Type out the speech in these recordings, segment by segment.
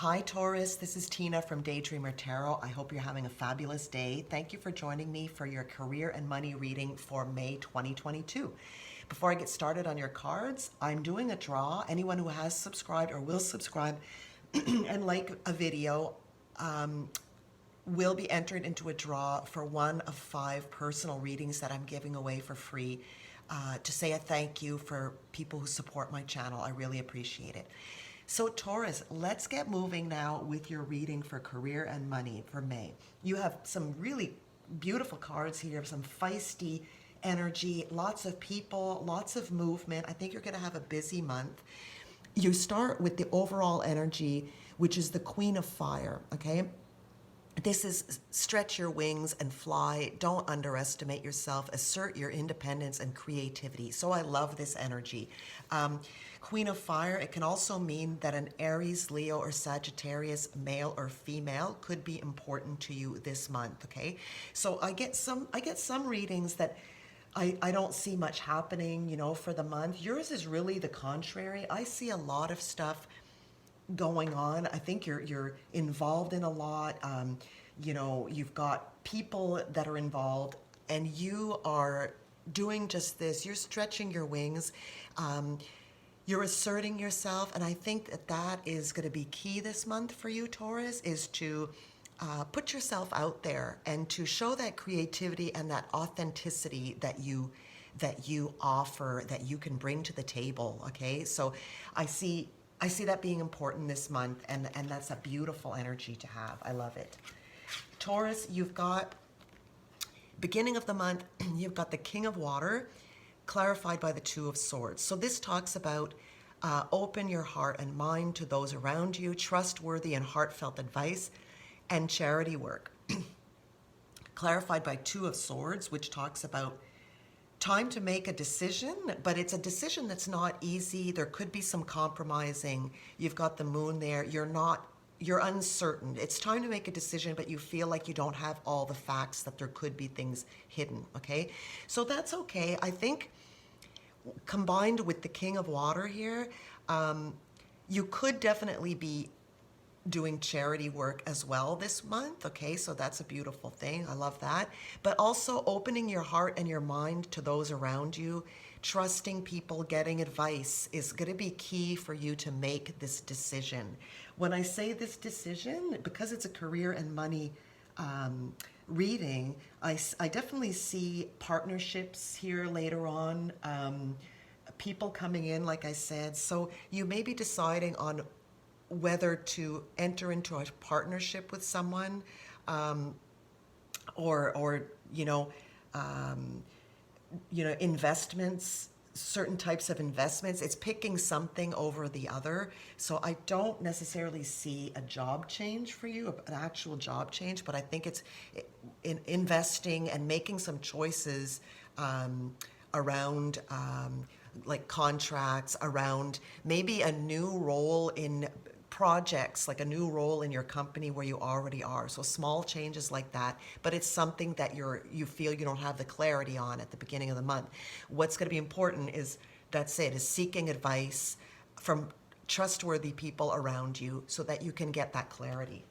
Hi Taurus, this is Tina from Daydreamer Tarot. I hope you're having a fabulous day. Thank you for joining me for your career and money reading for May 2022. Before I get started on your cards, I'm doing a draw. Anyone who has subscribed or will subscribe and like a video will be entered into a draw for one of 5 personal readings that I'm giving away for free to say a thank you for people who support my channel. I really appreciate it. So Taurus, let's get moving now with your reading for career and money for May. You have some really beautiful cards here, some feisty energy, lots of people, lots of movement. I think you're going to have a busy month. You start with the overall energy, which is the Queen of Fire, okay? This is stretch your wings and fly. Don't underestimate yourself. Assert your independence and creativity. So I love this energy. Queen of Fire, it can also mean that an Aries, Leo, or Sagittarius, male or female, could be important to you this month, okay? So I get some readings that I don't see much happening, for the month. Yours is really the contrary. I see a lot of stuff going on. I think you're involved in a lot. You've got people that are involved, and you are doing just this. You're stretching your wings. You're asserting yourself, and I think that is going to be key this month for you, Taurus, is to put yourself out there and to show that creativity and that authenticity that you offer, that you can bring to the table. Okay, so I see that being important this month, and that's a beautiful energy to have. I love it. Taurus, you've got, beginning of the month, you've got the King of Water, clarified by the Two of Swords. So this talks about open your heart and mind to those around you, trustworthy and heartfelt advice, and charity work. Clarified by Two of Swords, which talks about time to make a decision, but it's a decision that's not easy. There could be some compromising. You've got the Moon there. You're uncertain. It's time to make a decision, but you feel like you don't have all the facts, that there could be things hidden, okay? So that's okay. I think combined with the King of Water here, you could definitely be doing charity work as well this month, okay? So that's a beautiful thing. I love that. But also opening your heart and your mind to those around you, trusting people, getting advice is going to be key for you to make this decision. When I say this decision, because it's a career and money reading, I definitely see partnerships here later on, people coming in, like I said. So you may be deciding on whether to enter into a partnership with someone, or investments, certain types of investments. It's picking something over the other. So I don't necessarily see a job change for you, an actual job change, but I think it's in investing and making some choices around like contracts, around maybe a new role in projects, like a new role in your company where you already are. So small changes like that, but it's something that you feel you don't have the clarity on at the beginning of the month. What's going to be important is, that's it, is seeking advice from trustworthy people around you so that you can get that clarity.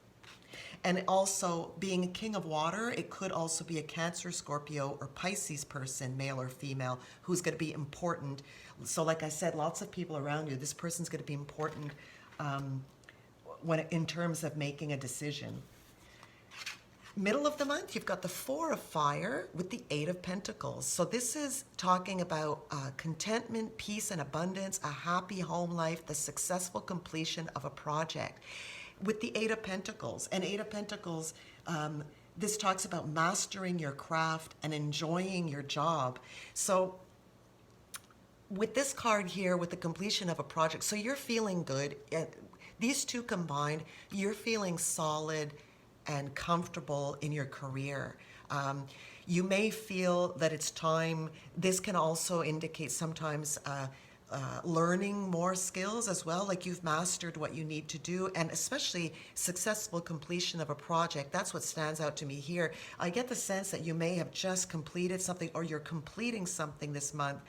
And also, being a King of Water, it could also be a Cancer, Scorpio, or Pisces person, male or female, who's going to be important. So like I said, lots of people around you, this person's going to be important in terms of making a decision. Middle of the month, you've got the Four of Fire with the Eight of Pentacles. So this is talking about contentment, peace, and abundance, a happy home life, the successful completion of a project. With the Eight of Pentacles, and Eight of Pentacles, this talks about mastering your craft and enjoying your job. So with this card here, with the completion of a project, so you're feeling good. These two combined, you're feeling solid and comfortable in your career. You may feel that it's time. This can also indicate sometimes learning more skills as well, like you've mastered what you need to do, and especially successful completion of a project. That's what stands out to me here. I get the sense that you may have just completed something, or you're completing something this month.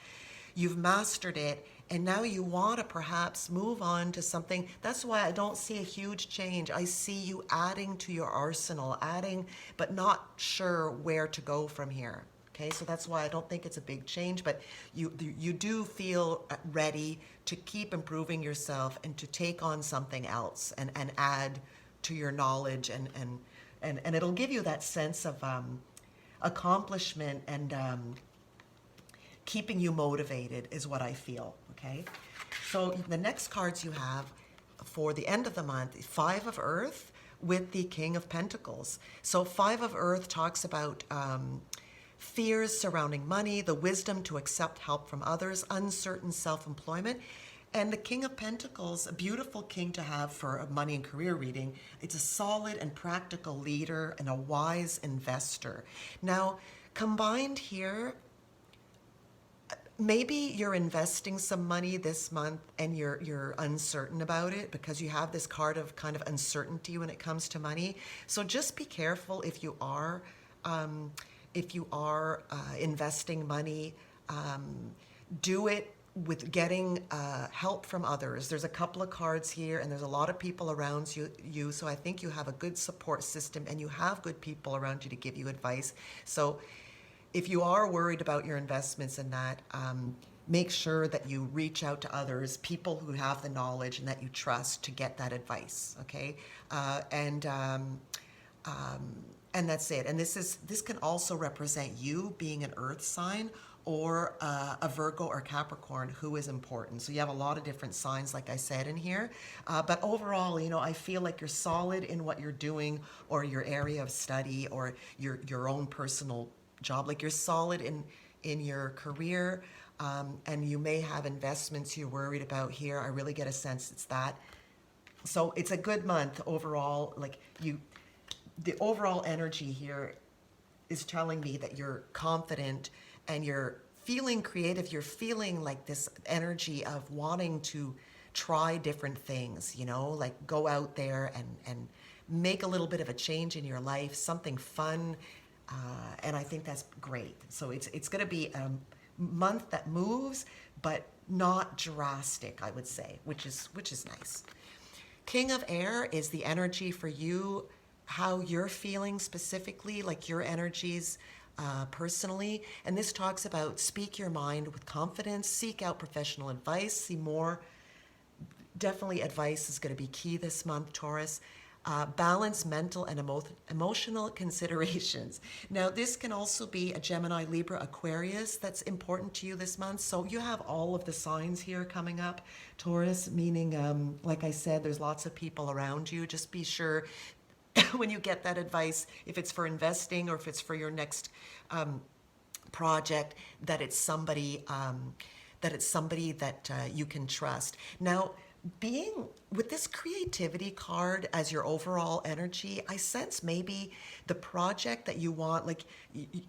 You've mastered it, and now you want to perhaps move on to something. That's why I don't see a huge change. I see you adding to your arsenal, adding, but not sure where to go from here. Okay, so that's why I don't think it's a big change, but you do feel ready to keep improving yourself and to take on something else and add to your knowledge, and it'll give you that sense of accomplishment and keeping you motivated is what I feel, okay? So the next cards you have for the end of the month, Five of Earth with the King of Pentacles. So Five of Earth talks about fears surrounding money, the wisdom to accept help from others, uncertain self-employment. And the King of Pentacles, a beautiful king to have for a money and career reading. It's a solid and practical leader and a wise investor. Now, combined here, maybe you're investing some money this month and you're uncertain about it because you have this card of kind of uncertainty when it comes to money. So just be careful if you are investing money. Do it with getting help from others. There's a couple of cards here, and there's a lot of people around you, so I think you have a good support system, and you have good people around you to give you advice. So if you are worried about your investments and that, make sure that you reach out to others, people who have the knowledge and that you trust to get that advice, okay? And that's it. And this can also represent you being an earth sign or a Virgo or Capricorn who is important. So you have a lot of different signs, like I said in here. But overall, you know, I feel like you're solid in what you're doing or your area of study or your own personal job. Like you're solid in your career, and you may have investments you're worried about here. I really get a sense it's that. So it's a good month overall. Like the overall energy here is telling me that you're confident and you're feeling creative. You're feeling like this energy of wanting to try different things, you know, like go out there and make a little bit of a change in your life, something fun. And I think that's great. So it's going to be a month that moves, but not drastic, I would say, which is nice. King of Air is the energy for you, how you're feeling specifically, like your energies personally. And this talks about speak your mind with confidence, seek out professional advice, see more. Definitely advice is going to be key this month, Taurus. Balance mental and emotional considerations. Now, this can also be a Gemini, Libra, Aquarius that's important to you this month. So you have all of the signs here coming up, Taurus, meaning, like I said, there's lots of people around you. Just be sure when you get that advice, if it's for investing or if it's for your next project, that it's somebody that you can trust. Now, being with this creativity card as your overall energy, I sense maybe the project that you want, like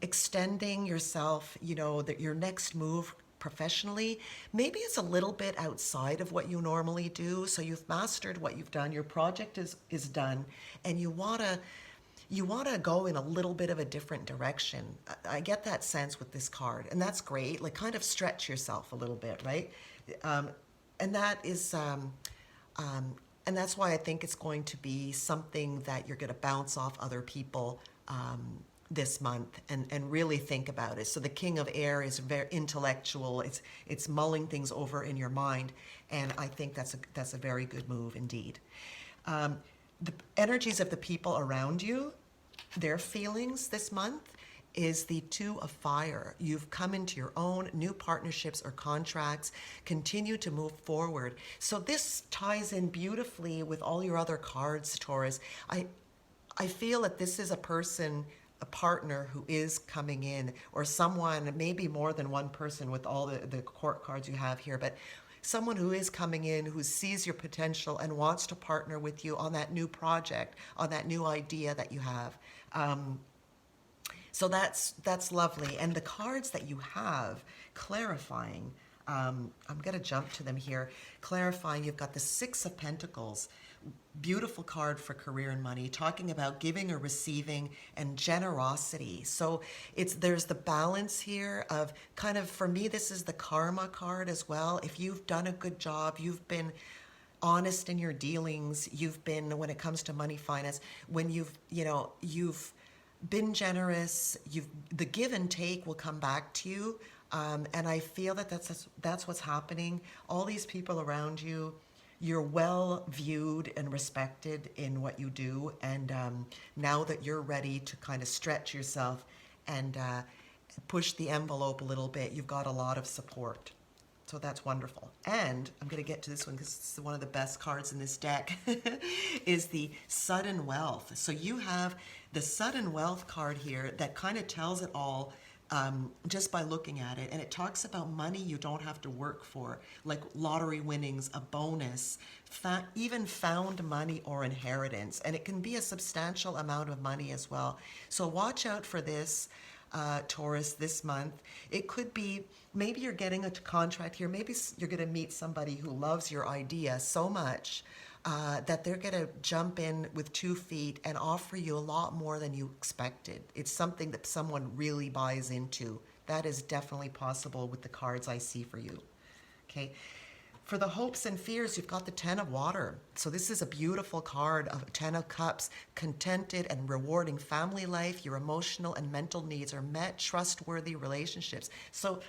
extending yourself, you know, that your next move professionally, maybe it's a little bit outside of what you normally do. So you've mastered what you've done, your project is done, and you want to go in a little bit of a different direction. I get that sense with this card, and that's great. Like kind of stretch yourself a little bit, right? And that is, and that's why I think it's going to be something that you're going to bounce off other people this month and really think about it. So the King of Air is very intellectual. It's mulling things over in your mind, and I think that's a very good move indeed. The energies of the people around you, their feelings this month is the Two of Fire. You've come into your own new partnerships or contracts, continue to move forward. So this ties in beautifully with all your other cards, Taurus. I feel that this is a person, a partner who is coming in, or someone, maybe more than one person with all the court cards you have here, but someone who is coming in, who sees your potential and wants to partner with you on that new project, on that new idea that you have. So that's lovely. And the cards that you have clarifying, I'm going to jump to them here. Clarifying, you've got the Six of Pentacles, Beautiful card for career and money, talking about giving or receiving and generosity. So there's the balance here of kind of, for me, this is the karma card as well. If you've done a good job, you've been honest in your dealings, you've been, when it comes to money, finance, when you've been generous, the give and take will come back to you. And I feel that that's what's happening. All these people around you, you're well viewed and respected in what you do. And now that you're ready to kind of stretch yourself and push the envelope a little bit, you've got a lot of support. So that's wonderful. And I'm going to get to this one because it's one of the best cards in this deck, is the sudden wealth. So you have the sudden wealth card here that kind of tells it all just by looking at it. And it talks about money you don't have to work for, like lottery winnings, a bonus, even found money or inheritance. And it can be a substantial amount of money as well. So watch out for this, Taurus, this month. It could be, maybe you're getting a contract here. Maybe you're going to meet somebody who loves your idea so much that they're going to jump in with 2 feet and offer you a lot more than you expected. It's something that someone really buys into. That is definitely possible with the cards I see for you. Okay. For the hopes and fears, you've got the 10 of water. So this is a beautiful card of 10 of cups, contented and rewarding family life. Your emotional and mental needs are met, trustworthy relationships. So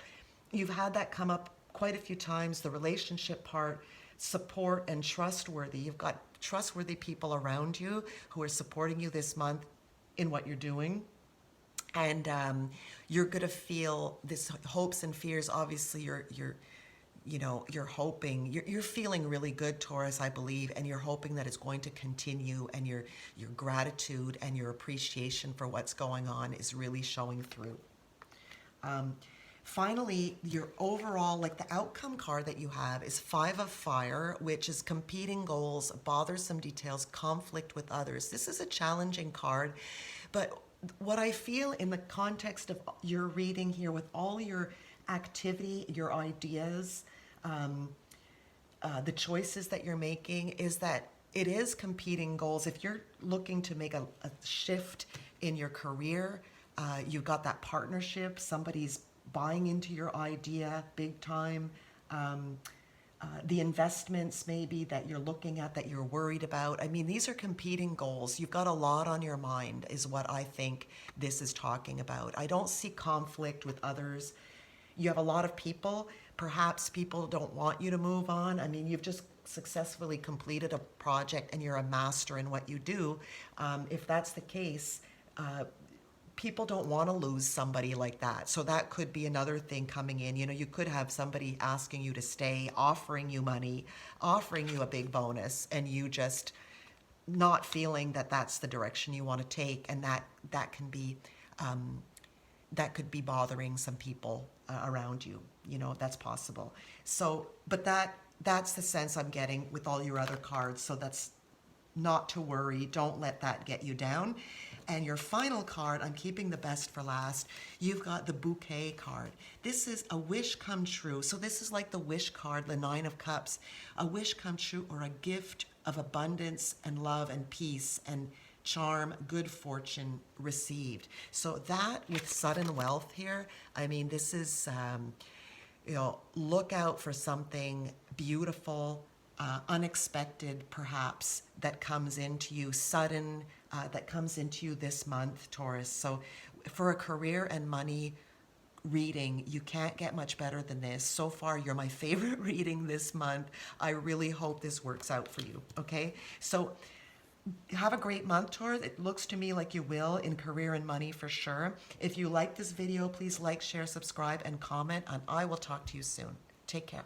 you've had that come up quite a few times, the relationship part, support and trustworthy. You've got trustworthy people around you who are supporting you this month in what you're doing. And you're going to feel this hopes and fears. Obviously, you're hoping, you're feeling really good, Taurus, I believe, and you're hoping that it's going to continue, and your gratitude and your appreciation for what's going on is really showing through. Finally, your overall, like the outcome card that you have is 5 of fire, which is competing goals, bothersome details, conflict with others. This is a challenging card, but what I feel in the context of your reading here, with all your activity, your ideas, the choices that you're making, is that it is competing goals. If you're looking to make a shift in your career, you've got that partnership, somebody's buying into your idea big time. The investments maybe that you're looking at, that you're worried about. I mean, these are competing goals. You've got a lot on your mind is what I think this is talking about. I don't see conflict with others. You have a lot of people. Perhaps people don't want you to move on. I mean, you've just successfully completed a project and you're a master in what you do. If that's the case, people don't want to lose somebody like that. So that could be another thing coming in. You know, you could have somebody asking you to stay, offering you money, offering you a big bonus, and you just not feeling that that's the direction you want to take. And that can be, that could be bothering some people around you. You know, that's possible. So, but that's the sense I'm getting with all your other cards. So that's not to worry. Don't let that get you down. And your final card, I'm keeping the best for last. You've got the bouquet card. This is a wish come true. So this is like the wish card, the 9 of cups, a wish come true, or a gift of abundance and love and peace and charm, good fortune received. So that with sudden wealth here, I mean, this is, you know, look out for something beautiful, unexpected perhaps, that comes into you, sudden, that comes into you this month, Taurus. So for a career and money reading, you can't get much better than this. So far, you're my favorite reading this month. I really hope this works out for you, okay? So have a great month, Taurus. It looks to me like you will in career and money for sure. If you like this video, please like, share, subscribe, and comment, and I will talk to you soon. Take care.